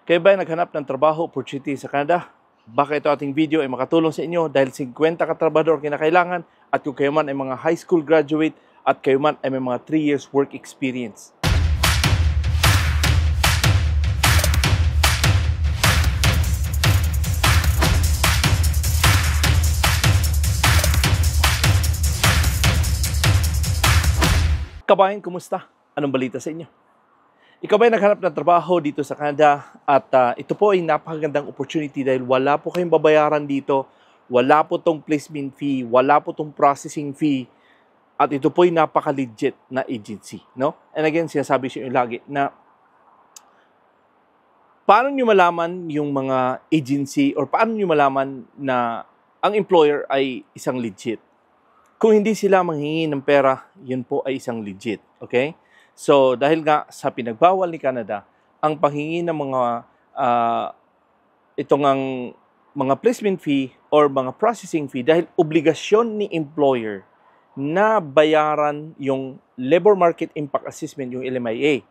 Kayo ba ay naghanap ng trabaho opportunity sa Canada? Baka ito ating video ay makatulong sa inyo dahil 50 katrabador kinakailangan at kung kayo man ay mga high school graduate at kayo man ay may mga 3 years work experience. Kabayan, kumusta? Anong balita sa inyo? Ikaw ba ay naghanap ng trabaho dito sa Canada at ito po ay napakagandang opportunity dahil wala po kayong babayaran dito, wala po tong placement fee, wala po tong processing fee at ito po ay napaka-legit na agency, no? And again, sinasabi sa inyo lagi na paano nyo malaman yung mga agency or paano nyo malaman na ang employer ay isang legit? Kung hindi sila manghingi ng pera, yun po ay isang legit, okay? So, dahil nga sa pinagbawal ni Canada, ang panghingi ng mga placement fee or mga processing fee dahil obligasyon ni employer na bayaran yung Labor Market Impact Assessment, yung LMIA.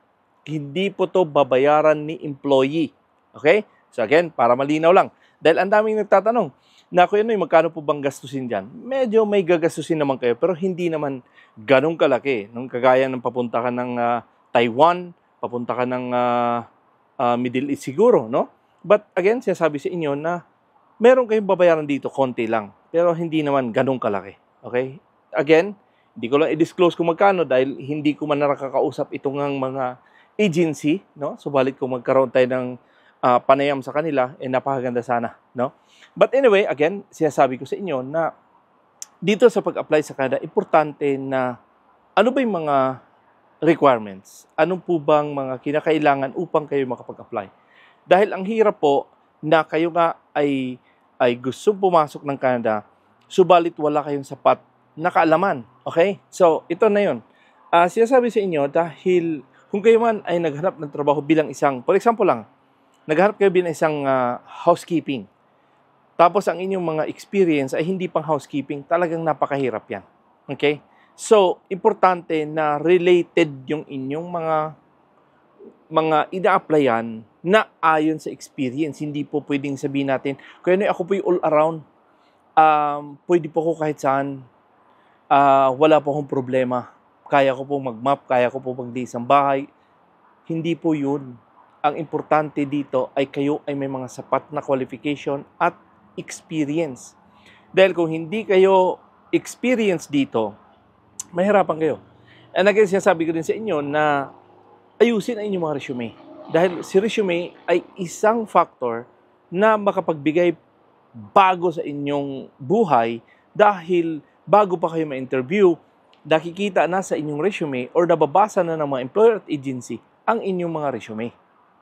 Hindi po to babayaran ni employee. Okay? So again, para malinaw lang. Dahil ang daming nagtatanong, na kung ano, magkano po bang gastusin dyan? Medyo may gagastusin naman kayo, pero hindi naman ganong kalaki. Nung kagaya ng papunta ka ng Taiwan, papunta ka ng Middle East siguro, no? But again, sinasabi sa inyo na meron kayong babayaran dito, konti lang. Pero hindi naman ganong kalaki. Okay? Again, hindi ko lang i-disclose kung magkano dahil hindi ko man nakakausap itong mga agency, no? Subalit kung magkaroon tayo ng panayam sa kanila, napakaganda sana, no? But anyway, again, sinasabi ko sa inyo na dito sa pag-apply sa Canada, importante na ano ba yung mga requirements? Ano po bang mga kinakailangan upang kayo makapag-apply? Dahil ang hirap po na kayo nga ay gusto pumasok ng Canada, subalit wala kayong sapat na kaalaman. Okay? So, ito na yun. Sinasabi sa inyo dahil kung kayo man ay naghanap ng trabaho bilang isang, for example lang, naghanap kayo bilang isang housekeeping. Tapos ang inyong mga experience ay hindi pang housekeeping, talagang napakahirap yan. Okay? So, importante na related yung inyong mga ina-applyan na ayon sa experience. Hindi po pwedeng sabihin natin, kaya ako po yung all around, pwede po ako kahit saan, wala po akong problema, kaya ko po mag-map, kaya ko po mag-days ang bahay. Hindi po yun. Ang importante dito ay kayo ay may mga sapat na qualification at experience. Dahil kung hindi kayo experience dito, mahirapan kayo. And again, sinasabi ko din sa inyo na ayusin ang inyong mga resume. Dahil si resume ay isang factor na makapagbigay bago sa inyong buhay dahil bago pa kayo ma-interview, nakikita na sa inyong resume or nababasa na ng mga employer at agency ang inyong mga resume.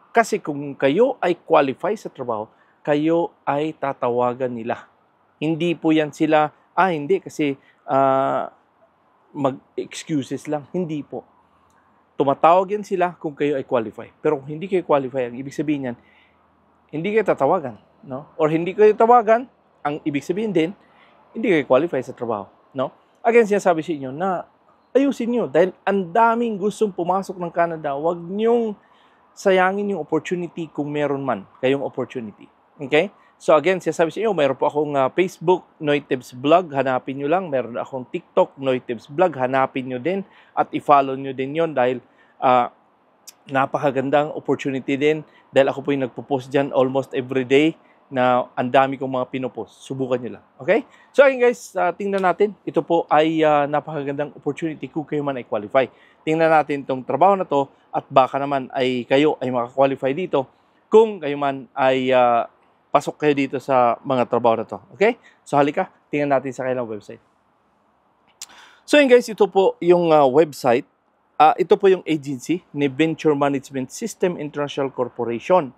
Kasi kung kayo ay qualify sa trabaho, kayo ay tatawagan nila. Hindi po yan sila, hindi kasi mag-excuses lang. Hindi po. Tumatawag yan sila kung kayo ay qualify. Pero kung hindi kayo qualify, ang ibig sabihin yan, hindi kayo tatawagan. No? Or hindi kayo tawagan, ang ibig sabihin din, hindi kayo qualify sa trabaho. No? Again, sinasabi sa inyo na ayusin nyo. Dahil ang daming gustong pumasok ng Canada, huwag nyong sayangin yung opportunity kung meron man kayong opportunity. Okay? So again, sinasabi sa inyo, mayroon po akong Facebook, Noy Tips Vlog, hanapin nyo lang. Meron akong TikTok, Noy Tips Vlog, hanapin nyo din at i-follow nyo din yon dahil napakagandang opportunity din. Dahil ako po yung nagpo-post dyan almost every day na ang dami kong mga pinopost. Subukan nyo lang. Okay? So again guys, tingnan natin. Ito po ay napakagandang opportunity kung kayo man ay qualify. Tingnan natin itong trabaho na to at baka naman ay kayo ay makakwalify dito kung kayo man ay pasok kayo dito sa mga trabaho na to. Okay? So halika, tingnan natin sa kanilang website. So yun guys, ito po yung website. Ito po yung agency ni Venture Management System International Corporation.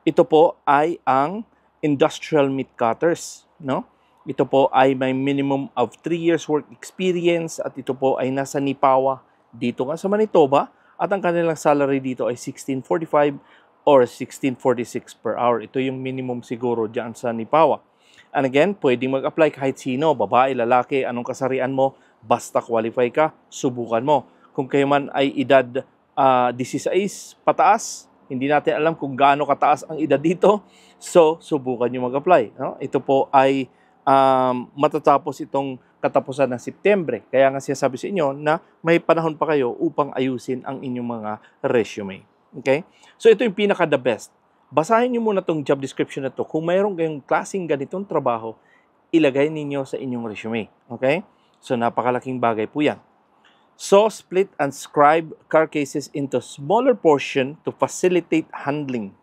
Ito po ay ang industrial meat cutters. No? Ito po ay may minimum of 3 years work experience at ito po ay nasa Nipawa dito nga sa Manitoba at ang kanilang salary dito ay $16.45 or $16.46 per hour. Ito yung minimum siguro dyan sa Nipawa. And again, pwedeng mag-apply kahit sino, babae, lalaki, anong kasarian mo, basta qualify ka, subukan mo. Kung kayo man ay edad 16 pataas, Hindi natin alam kung gaano kataas ang edad dito. So, subukan nyo mag-apply. No? Ito po ay matatapos itong katapusan ng Setyembre. Kaya nga sinasabi sa inyo na may panahon pa kayo upang ayusin ang inyong mga resume. Okay? So, ito yung pinaka-the best. Basahin nyo muna itong job description na ito. Kung mayroong kayong klaseng ganitong trabaho, ilagay ninyo sa inyong resume. Okay? So, napakalaking bagay po yan. So, split and scribe car cases into smaller portion to facilitate handling.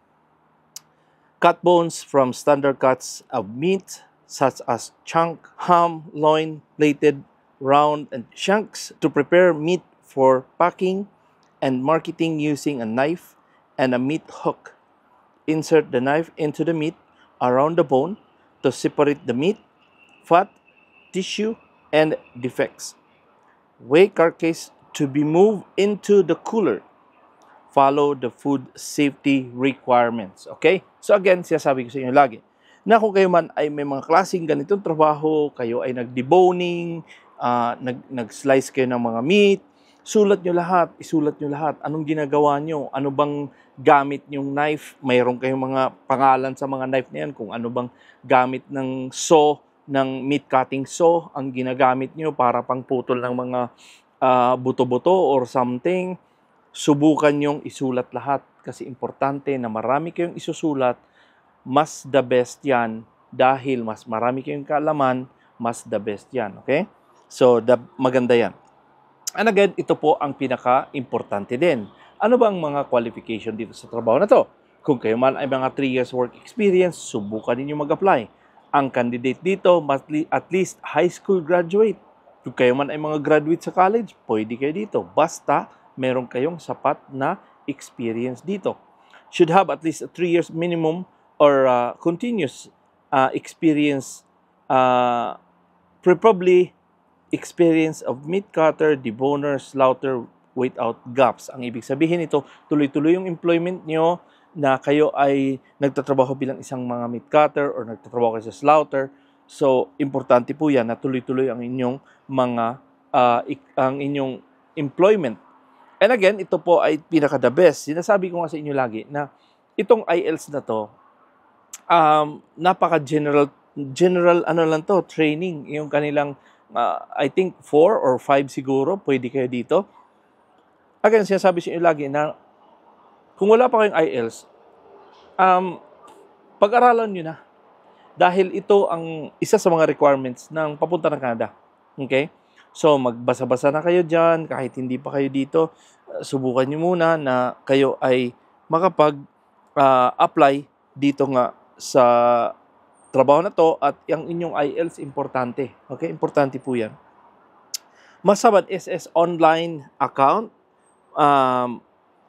Cut bones from standard cuts of meat, such as chunk, ham, loin, plated, round, and shanks to prepare meat for packing and marketing using a knife and a meat hook. Insert the knife into the meat around the bone to separate the meat, fat, tissue, and defects. Weigh carcass to be moved into the cooler. Follow the food safety requirements. Okay? So again, sinasabi ko sa inyo lagi, na kung kayo man ay may mga klaseng ganitong trabaho, kayo ay nag-deboning, nag-slice kayo ng mga meat, isulat nyo lahat. Anong ginagawa nyo? Ano bang gamit nyong knife? Mayroon kayong mga pangalan sa mga knife na yan, kung ano bang gamit ng saw, ng meat cutting saw, ang ginagamit nyo para pang putol ng mga buto-buto or something. Subukan nyong isulat lahat kasi importante na marami kayong isusulat. Mas the best yan dahil mas marami kayong kaalaman, mas the best yan. Okay? So, maganda yan. And again, ito po ang pinaka-importante din. Ano ba ang mga qualification dito sa trabaho na to? Kung kayo man ay mga 3 years work experience, subukan ninyo mag-apply. Ang candidate dito, at least high school graduate. Kung kayo man ay mga graduate sa college, pwede kayo dito. Basta meron kayong sapat na experience dito. Should have at least 3 years minimum or continuous experience, preferably experience of meat cutter, deboner, slaughter without gaps. Ang ibig sabihin nito, tuloy-tuloy yung employment nyo na kayo ay nagtatrabaho bilang isang mga meat cutter or nagtatrabaho kayo sa slaughter. So, importante po yan na tuloy-tuloy ang inyong ang inyong employment. And again, ito po ay pinaka-the best. Sinasabi ko nga sa inyo lagi na itong IELTS na to, napaka-general ano lang to, training. Yung kanilang, I think 4 or 5 siguro, pwede kayo dito. Again, sinasabi sa inyo lagi na kung wala pa kayong IELTS, pag-aralan nyo na. Dahil ito ang isa sa mga requirements ng papunta ng Canada. Okay? So, magbasa-basa na kayo dyan, kahit hindi pa kayo dito, subukan nyo muna na kayo ay makapag-apply dito nga sa trabaho na to at yung inyong IELTS importante. Okay? Importante po yan. Must have an SS online account.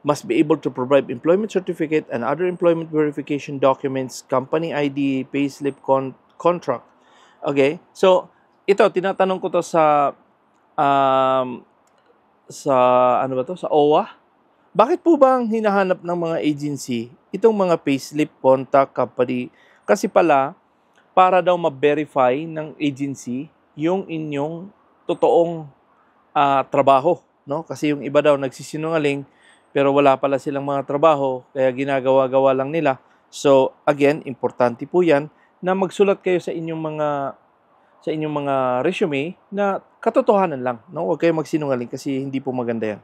Must be able to provide employment certificate and other employment verification documents, company ID, payslip, contract. Okay? So, ito, tinatanong ko to sa ano ba to? Sa OWA. Bakit po ba ang hinahanap ng mga agency itong mga payslip, contact, company? Kasi pala, para daw ma-verify ng agency yung inyong totoong trabaho. No? Kasi yung iba daw nagsisinungaling, pero wala pala silang mga trabaho, kaya ginagawa-gawa lang nila. So, again, importante po yan na magsulat kayo sa inyong mga resume na katotohanan lang. No? Huwag kayo magsinungaling kasi hindi po maganda yan.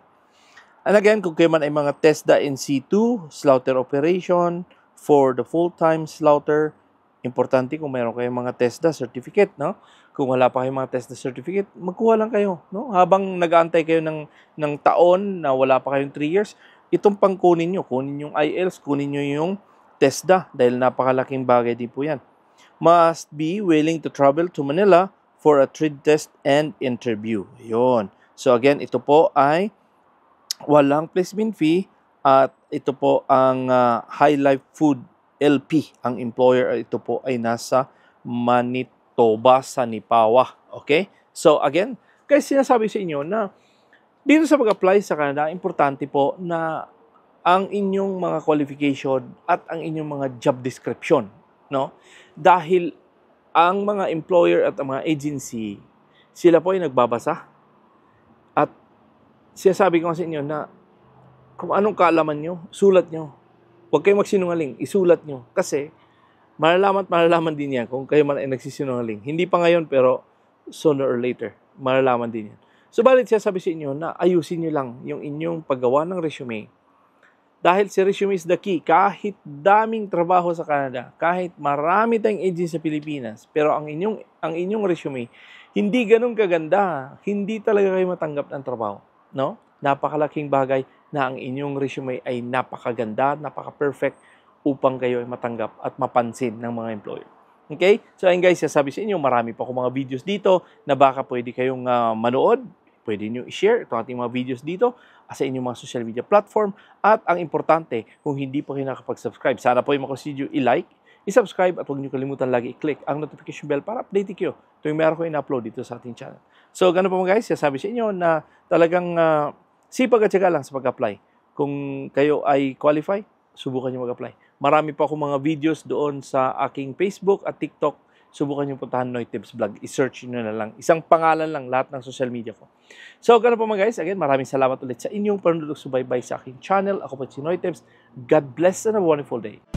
And again, kung kayo man ay mga TESDA NC2, slaughter operation, for the full-time slaughter, importante kung mayroon kayong mga TESDA certificate, no? Kung wala pa kayong mga TESDA certificate, magkuha lang kayo, no? Habang nag-aantay kayo ng taon na wala pa kayong 3 years, itong kunin yung IELTS, kunin nyo yung TESDA dahil napakalaking bagay din po yan. Must be willing to travel to Manila for a trade test and interview. Yun. So again, ito po ay walang placement fee at ito po ang High Life Food LP. Ang employer ito po ay nasa Manitoba sa Nipawa. Okay? So again, kaya sinasabi sa inyo na dito sa pag-apply sa Canada, importante po na ang inyong mga qualification at ang inyong mga job description, no? Dahil ang mga employer at ang mga agency, sila po ay nagbabasa. At sinasabi ko sa inyo na kung anong kaalaman nyo, sulat nyo. Huwag kayong magsinungaling, isulat nyo. Kasi, malalaman din yan kung kayo man ay nagsisinungaling. Hindi pa ngayon, pero sooner or later, malalaman din yan. Subalit siya sabi sa inyo na ayusin nyo lang yung inyong paggawa ng resume. Dahil si resume is the key. Kahit daming trabaho sa Canada, kahit marami tayong agency sa Pilipinas, pero ang inyong resume, hindi ganun kaganda. Hindi talaga kayo matanggap ng trabaho. No? Napakalaking bagay na ang inyong resume ay napakaganda, napaka-perfect upang kayo ay matanggap at mapansin ng mga employer. Okay? So, ayun guys, sabi sa inyo, marami pa akong mga videos dito na baka pwede kayong manood. Pwede nyo i-share itong ating mga videos dito sa inyong mga social media platform. At ang importante, kung hindi pa kayo nakapag-subscribe, sana po yung makasidyo i-like, i-subscribe at huwag nyo kalimutan lagi i-click ang notification bell para update kayo tuwing meron ko in-upload dito sa ating channel. So, ganun po mga guys, sabi sa inyo na talagang sipag at syaga lang sa pag-apply. Kung kayo ay qualify, subukan nyo mag-apply. Marami pa akong mga videos doon sa aking Facebook at TikTok. Subukan nyo puntahan Noy Tips Vlog. I-search nyo na lang. Isang pangalan lang lahat ng social media ko. So, ganun po mga guys. Again, maraming salamat ulit sa inyong panunod subaybay sa aking channel. Ako po si Noy Tips. God bless and a wonderful day.